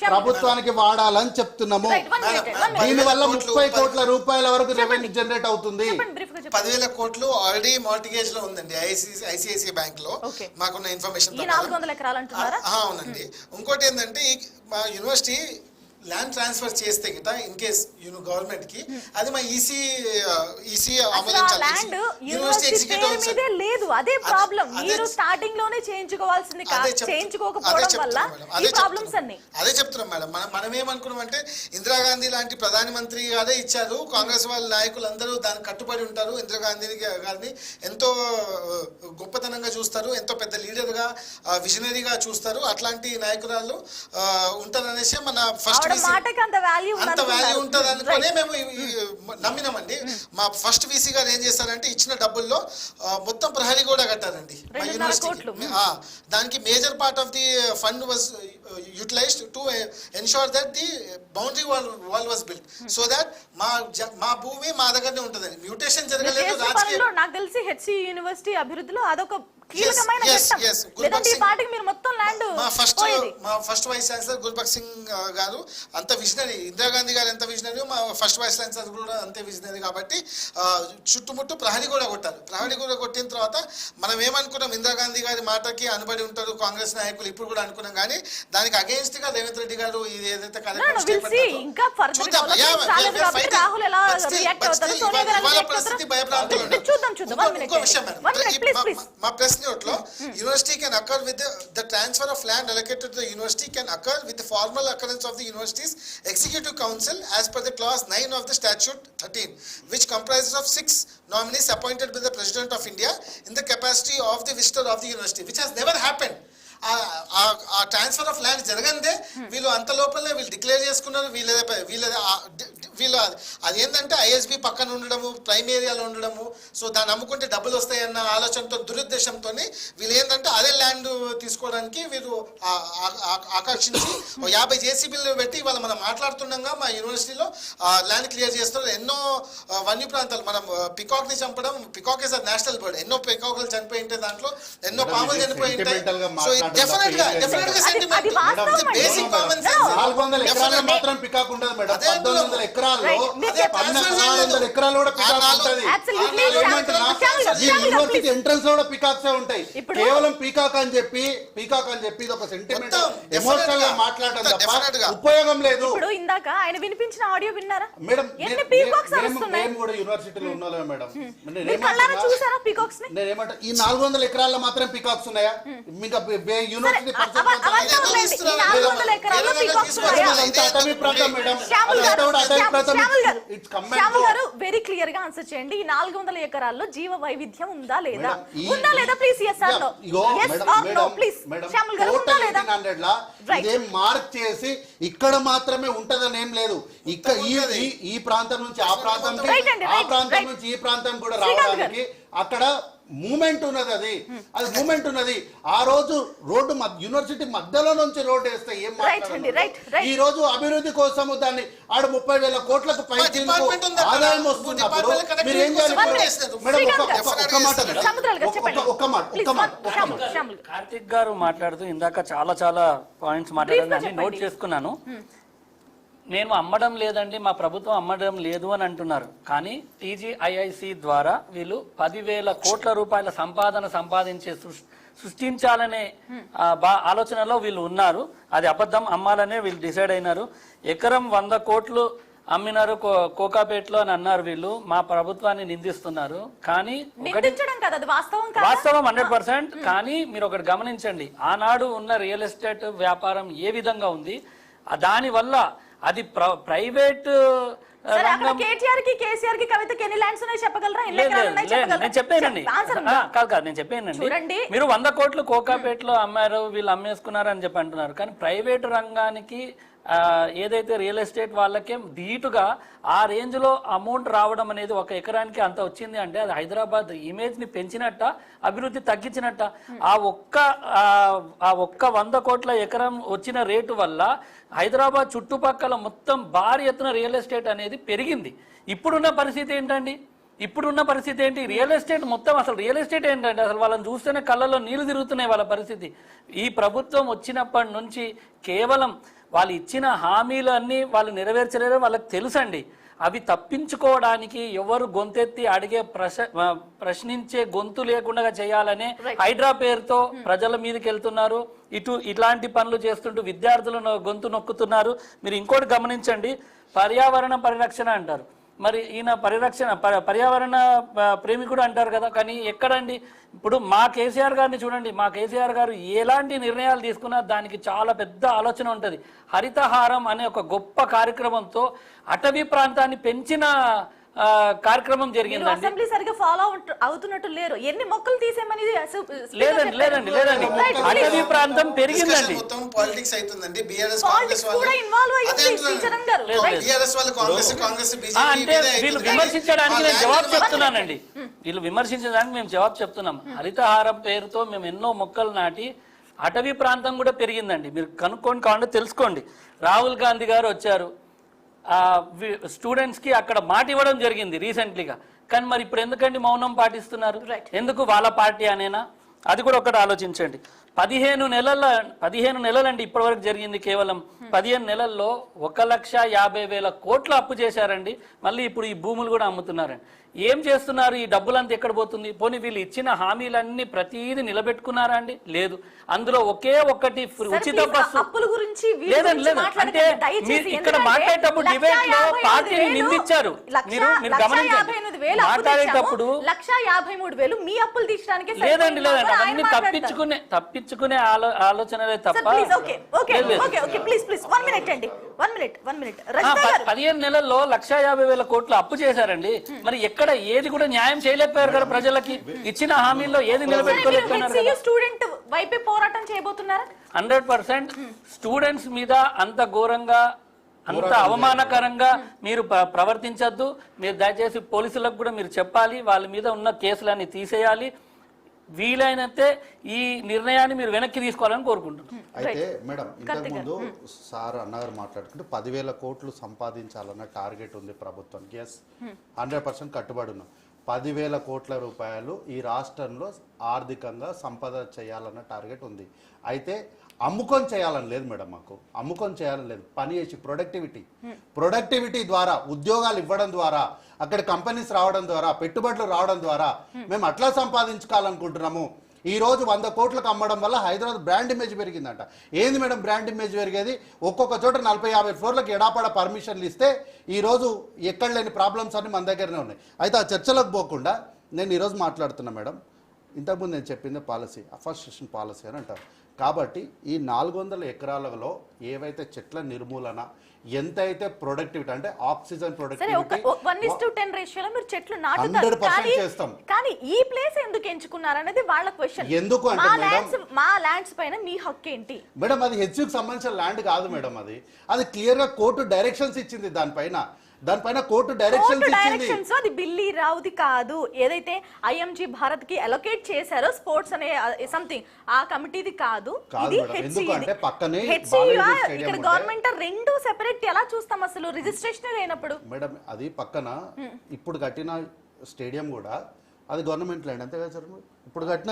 ప్రభుత్వానికి వాడాలని చెప్తున్నాము. దీనివల్ల 30 కోట్ల రూపాయల వరకు రెవెన్యూ జనరేట్ అవుతుంది. 10,000 కోట్లు ఆల్రెడీ మార్టిగేజ్ లో ఉందండి ఐసిఐసిఐ బ్యాంక్ లో మాకున్న ఇన్ఫర్మేషన్. అవునండి. ఇంకోటి ఏంటంటే మా యూనివర్సిటీ ల్యాండ్ ట్రాన్స్ఫర్ చేస్తే గిట ఇన్ కేస్ గవర్నమెంట్ కి అది మా ఈసీ ఆమోదించాలి. యూనివర్సిటీ ఎగ్జిక్యూటివ్ లేదు, అదే ప్రాబ్లం. మీరు స్టార్టింగ్ లోనే చేయించుకోవాల్సింది, చేయించుకోకపోవడం వల్ల ఈ ప్రాబ్లమ్స్ అన్ని. అదే చెప్తున్నాం మేడం. మనం ఏమనుకున్నాం అంటే ఇందిరాగాంధీ లాంటి ప్రధానమంత్రి అదే ఇచ్చారు, కాంగ్రెస్ వాళ్ళ నాయకులందరూ దానికి కట్టుబడి ఉంటారు, ఇందిరాగాంధీ గారిని ఎంతో గొప్పతనంగా చూస్తారు, ఎంతో పెద్ద లీడర్ గా విజనరీగా చూస్తారు, అట్లాంటి నాయకురాలు ఉంటారనేసి మన ఫస్ట్ అంత వాల్యూ ఉంటుంది అనుకునే మేము నమ్మినామండి. మా ఫస్ట్ వీసీ గారు ఏం చేశారంటే ఇచ్చిన డబ్బుల్లో మొత్తం ప్రహరీ కూడా కట్టారండి మా యూనివర్సిటీకి. దానికి major part of the fund was utilised to ensure that the boundary wall was built so that మా భూమి మా దగ్గరనే ఉంటుందండి. మ్యూటేషన్ జరగలేదు. నాకు తెలిసి హెచ్సి యూనివర్సిటీ అభివృద్ధిలో అదొక కీలకమైన మా ఫస్ట్ వైస్ ఛాన్సలర్ గుల్బక్ సింగ్ గారు అంత విజనరీ, ఇందిరాగాంధీ గారు ఎంత విజనరీ, మా ఫస్ట్ వైస్ ఛాన్సలర్ కూడా అంతే విజనరీ. కాబట్టి చుట్టుముట్టు ప్రహరీ కూడా కొట్టారు. ప్రహరీ కూడా కొట్టిన తర్వాత మనం ఏమనుకున్నాం, ఇందిరాగాంధీ గారి మాటకి అనుబడి ఉంటారు కాంగ్రెస్ నాయకులు ఇప్పుడు కూడా అనుకున్నాం. కానీ దానికి అగేన్స్ట్ గా రేవంత్ రెడ్డి గారు ఇది ఏదైతే పరిస్థితి భయప్రాంతంలో. ఇంకో విషయం మేడం, మా press note lo university can occur with the transfer of land allocated to the university can occur with the formal occurrence of the university's executive council as per the clause 9 of the statute 13 which comprises of 6 nominees appointed by the president of India in the capacity of the visitor of the university, which has never happened. ఆ transfer of land జరగందే వీళ్ళు అంత లోపలనే వీళ్ళు declare చేసుకున్నారు. వీళ్ళు అదేంటంటే ISB పక్కన ఉండడము, ప్రైమ్ ఏరియాలో ఉండడము, సో దాన్ని అమ్ముకుంటే డబ్బులు వస్తాయన్న ఆలోచనతో, దురుద్దేశంతో వీళ్ళు ఏంటంటే అదే ల్యాండ్ తీసుకోవడానికి వీళ్ళు ఆకర్షించి 50 జేసీబీలు పెట్టి ఇవాళ మనం మాట్లాడుతుండగా మా యూనివర్సిటీలో ల్యాండ్ క్లియర్ చేస్తారు. ఎన్నో వన్య ప్రాంతాలు, మనం పికాక్ ని చంపడం, peacock is a national bird, ఎన్నో పికాకులు చనిపోయి ఉంటాయి, దాంట్లో ఎన్నో పాములు చనిపోయి ఉంటాయి. సో డెఫినెట్ గా సెంటిమెంట్, బేసిక్ కామన్ సెన్స్. 400 ఎకరాల్లో మాత్రం పికాక్ ఉండదు మేడం. 1400 ఎకరాల్లో 1400 ఎకరాలు కూడా పికాక్ ఉంటది. ఈ యూనివర్సిటీ ఎంట్రన్స్ లో కూడా పికాక్సే ఉంటాయి. కేవలం పికాక్ అని చెప్పి ఇది ఒక సెంటిమెంట్, ఎమోషనల్ గా మాట్లాడడం తప్ప ఉపయోగం లేదు. ఇప్పుడు ఇందాక ఆయన వినిపించిన ఆడియో విన్నారా మేడం? మేము కూడా యూనివర్సిటీలో ఉన్నాం మేడం. నేనేమంటా, ఈ 400 ఎకరాల్లో మాత్రం పికాక్స్ ఉన్నాయా? ఇంకా యూనివర్సిటీ వెరీ క్లియర్ గా ఆన్సర్ చేయండి. ఈ 400 ఎకరాల్లో జీవ వైవిధ్యం ఉందా లేదా? ప్లీజ్ మార్క్ చేసి ఇక్కడ మాత్రమే ఉంటదని ఏం లేదు. ఇక్కడ ఈ ప్రాంతం నుంచి ఆ ప్రాంతం, ఆ ప్రాంతం నుంచి ఈ ప్రాంతం కూడా రావడానికి అక్కడ మూమెంట్ ఉన్నది. అది మూమెంట్ ఉన్నది. ఆ రోజు రోడ్డు యూనివర్సిటీ మధ్యలో నుంచి రోడ్డు వేస్తే ఏం మాట్లాడాలి? ఈ రోజు అభివృద్ధి కోసము దాన్ని 30,000 కోట్లకు పై ఆదాయం వస్తున్నప్పుడు మీరు ఏం చేయాలి మేడం? ఒక్క మాట కార్తిక్ గారు మాట్లాడుతూ ఇందాక చాలా పాయింట్స్ మాట్లాడారు, నోట్ చేసుకున్నాను. నేను అమ్మడం లేదండి, మా ప్రభుత్వం అమ్మడం లేదు అని అంటున్నారు. కానీ టీజీఐఐసి ద్వారా వీళ్ళు 10,000 కోట్ల రూపాయల సృష్టించాలనే ఆలోచనలో వీళ్ళు ఉన్నారు. అది అబద్ధం, అమ్మాలనే వీళ్ళు డిసైడ్ అయినారు. ఎకరం 100 కోట్లు అమ్మినారు కోకాపేటలో అని అన్నారు. వీళ్ళు మా ప్రభుత్వాన్ని నిందిస్తున్నారు. కానీ వాస్తవం 100%. కానీ మీరు ఒకటి గమనించండి, ఆనాడు ఉన్న రియల్ ఎస్టేట్ వ్యాపారం ఏ విధంగా ఉంది, దాని వల్ల అది ప్రైవేట్ నేను చెప్పానండి. మీరు 100 కోట్లు కోకాపేటలో అమ్మారు, వీళ్ళు అమ్మేసుకున్నారు అని చెప్పి అంటున్నారు. కానీ ప్రైవేట్ రంగానికి ఏదైతే రియల్ ఎస్టేట్ వాళ్ళకే ధీటుగా ఆ రేంజ్ లో అమౌంట్ రావడం అనేది, ఒక ఎకరానికి అంత వచ్చింది అంటే అది హైదరాబాద్ ఇమేజ్ ని పెంచినట్ట, అభివృద్ధి తగ్గించినట్ట. ఆ ఒక్క 100 కోట్ల ఎకరం వచ్చిన రేటు వల్ల హైదరాబాద్ చుట్టుపక్కల మొత్తం భారీ ఎత్తున రియల్ ఎస్టేట్ అనేది పెరిగింది. ఇప్పుడున్న పరిస్థితి ఏంటండి? ఇప్పుడున్న పరిస్థితి ఏంటి? రియల్ ఎస్టేట్ మొత్తం, అసలు రియల్ ఎస్టేట్ ఏంటంటే అసలు వాళ్ళని చూస్తేనే కళ్ళల్లో నీళ్లు తిరుగుతున్నాయి వాళ్ళ పరిస్థితి. ఈ ప్రభుత్వం వచ్చినప్పటి నుంచి కేవలం వాళ్ళు ఇచ్చిన హామీలన్నీ వాళ్ళు నెరవేర్చలేరో వాళ్ళకి తెలుసండి. అవి తప్పించుకోవడానికి ఎవరు గొంతెత్తి అడిగే ప్రశ్నించే గొంతు లేకుండా చేయాలనే హైడ్రా పేరుతో ప్రజల మీదకి వెళ్తున్నారు. ఇట్లాంటి పనులు చేస్తుంటూ విద్యార్థులను గొంతు నొక్కుతున్నారు. మీరు ఇంకోటి గమనించండి, పర్యావరణ పరిరక్షణ అంటారు. మరి ఈయన పర్యావరణ ప్రేమికుడు అంటారు కదా, కానీ ఎక్కడండి? ఇప్పుడు మా కేసీఆర్ గారిని చూడండి. మా కేసీఆర్ గారు ఎలాంటి నిర్ణయాలు తీసుకున్నా దానికి చాలా పెద్ద ఆలోచన ఉంటుంది. హరితహారం అనే ఒక గొప్ప కార్యక్రమంతో అటవీ ప్రాంతాన్ని పెంచిన కార్యక్రమం జరిగిందండి. అసెంబ్లీ సరిగా ఫాలో అవుతున్నట్టు లేరు. ఎన్ని మొక్కలు తీసేమని లేదండి అటవీ ప్రాంతం పెరిగిందండి. మొత్తం పాలిటిక్స్ అవుతుందండి. బీఆర్ఎస్ కూడా ఇన్వాల్వ్ అయ్యింది శ్రీచరణ్ గారు. బీఆర్ఎస్ వాళ్ళు కాంగ్రెస్ అంటే వీళ్ళు విమర్శించడానికి నేను జవాబు చెప్తున్నానండి. వీళ్ళు విమర్శించడానికి మేము జవాబు చెప్తున్నాం. హరితహారం పేరుతో మేము ఎన్నో మొక్కలు నాటి అటవీ ప్రాంతం కూడా పెరిగిందండి. మీరు కనుక్కోండి, కావాలంటే తెలుసుకోండి. రాహుల్ గాంధీ గారు వచ్చారు, స్టూడెంట్స్ కి అక్కడ మాట ఇవ్వడం జరిగింది రీసెంట్లీగా. కానీ మరి ఇప్పుడు ఎందుకండి మౌనం పాటిస్తున్నారు? ఎందుకు? వాళ్ళ పార్టీ అనేనా? అది కూడా ఒకటి ఆలోచించండి. 15 నెలలండి ఇప్పటి వరకు జరిగింది. కేవలం 15 నెలల్లో 1,50,000 కోట్ల అప్పు చేశారండి. మళ్ళీ ఇప్పుడు ఈ భూములు కూడా అమ్ముతున్నారండి. ఏం చేస్తున్నారు? ఈ డబ్బులంతా ఎక్కడ పోతుంది? పోనీ వీళ్ళు ఇచ్చిన హామీలన్నీ ప్రతిదీ నిలబెట్టుకున్నారా అండి? లేదు. అందులో ఒకే ఒక్కటి ఉచిత బస్సు. లేదండి. అంటే మీరు ఇక్కడ మాట్లాడేటప్పుడు డిబేట్ లో పార్టీని నిందించారు. మీరు గమనించండి. మాట్లాడేటప్పుడు 1,53,000 మీ అప్పులు తీర్చడానికి లేదండి అవన్నీ తప్పించుకునే ఆలోచనలే తప్ప. 15 నెలల్లో 1,50,000 కోట్లు అప్పు చేశారండి. మరి ఎక్కడ ఏది కూడా న్యాయం చేయలేకపోయారు కదా ప్రజలకి. ఇచ్చిన హామీల్లో ఏది నిలబెట్టుకోలేకపోయినారు. స్టూడెంట్ వైపే పోరాటం చేయబోతున్నారా? 100% స్టూడెంట్స్ మీద అంత ఘోరంగా అంత అవమానకరంగా మీరు ప్రవర్తించద్దు. మీరు దయచేసి పోలీసులకు కూడా మీరు చెప్పాలి, వాళ్ళ మీద ఉన్న కేసులన్నీ తీసేయాలి. వీలైనంతే ఈ నిర్ణయాన్ని మీరు వెనక్కి తీసుకోవాలని కోరుకుంటున్నాను. అయితే మేడం, ఇంతకుముందు సార్ అన్నగారు మాట్లాడుకుంటే 10,000 కోట్లు సంపాదించాలన్న టార్గెట్ ఉంది ప్రభుత్వానికి. ఎస్, 100% కట్టుబడి ఉన్నాం. 10,000 కోట్ల రూపాయలు ఈ రాష్ట్రంలో ఆర్థికంగా సంపద చేయాలన్న టార్గెట్ ఉంది. అయితే అమ్ముకొని చేయాలని లేదు మేడం. మాకు అమ్ముకొని చేయాలని లేదు. పని చేసి ప్రొడక్టివిటీ ద్వారా, ఉద్యోగాలు ఇవ్వడం ద్వారా, అక్కడ కంపెనీస్ రావడం ద్వారా, పెట్టుబడులు రావడం ద్వారా మేము అట్లా సంపాదించుకోవాలనుకుంటున్నాము. ఈ రోజు 100 కోట్లకు అమ్మడం వల్ల హైదరాబాద్ బ్రాండ్ ఇమేజ్ పెరిగిందంట. ఏంది మేడం బ్రాండ్ ఇమేజ్ పెరిగేది? ఒక్కొక్క చోట 40-50 ఫ్లోర్లకు ఎడాపడ పర్మిషన్లు ఇస్తే ఈరోజు ఎక్కడ లేని ప్రాబ్లమ్స్ అన్ని మన దగ్గరనే ఉన్నాయి. అయితే ఆ చర్చలకు పోకుండా నేను ఈరోజు మాట్లాడుతున్నా మేడం. ఇంతకుముందు నేను చెప్పింది పాలసీ, అఫారెస్టేషన్ పాలసీ అని అంటారు. కాబట్టి ఈ 400 ఎకరాలలో ఏవైతే చెట్ల నిర్మూలన, ఎంతైతే ప్రొడక్టివిటీ అంటే ఆక్సిజన్ ప్రొడక్టివిటీ 1:10 రేషియోలో మీరు చెట్లు నాటుతారు. 100% చేస్తాం. కానీ ఈ ప్లేస్ ఎందుకు ఎంచుకున్నారు అనేది వాళ్ళ క్వశ్చన్. ఎందుకు అంటే మేడం, మా ల్యాండ్స్ పైన మీ హక్కు ఏంటి మేడం? అది హెచ్యుకి సంబంధించిన ల్యాండ్ కాదు మేడం. అది క్లియర్ గా కోర్టు డైరెక్షన్స్ ఇచ్చింది. దానిపైన కోర్టు డైరెక్షన్స్ అది బిల్లీ రావుది కాదు. ఏదైతే ఐఎంజీ భారత్ కి అలొకేట్ చేశారో స్పోర్ట్స్ అనే సంథింగ్, ఆ కమిటీది కాదు. ఇది ఇక్కడ గవర్నమెంట్ రెండు సెపరేట్ ఎలా చూస్తాం? అసలు రిజిస్ట్రేషన్ లేనప్పుడు మేడం అది పక్కన ఇప్పుడు కట్టిన స్టేడియం కూడా అది గవర్నమెంట్ ల్యాండ్ అంతే కదా సార్. ఇప్పుడు కట్టిన